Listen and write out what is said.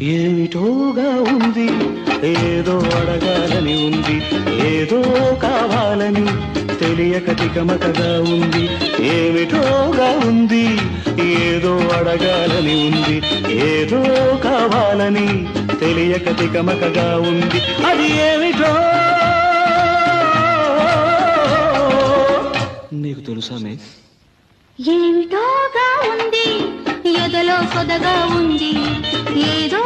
ఏమిటోగా ఉంది, ఏదో అడగాలని ఉంది, ఏదో కావాలని తెలియక తికమకగా ఉంది. ఏమిటోగా ఉంది, ఏదో అడగాలని ఉంది, ఏదో కావాలని తెలియక తికమకగా ఉంది. అది ఏమిటో నీకు తెలుసా మిస్? ఏమిటోగా ఉంది, ఎదలో సొదగా ఉంది, ఏదో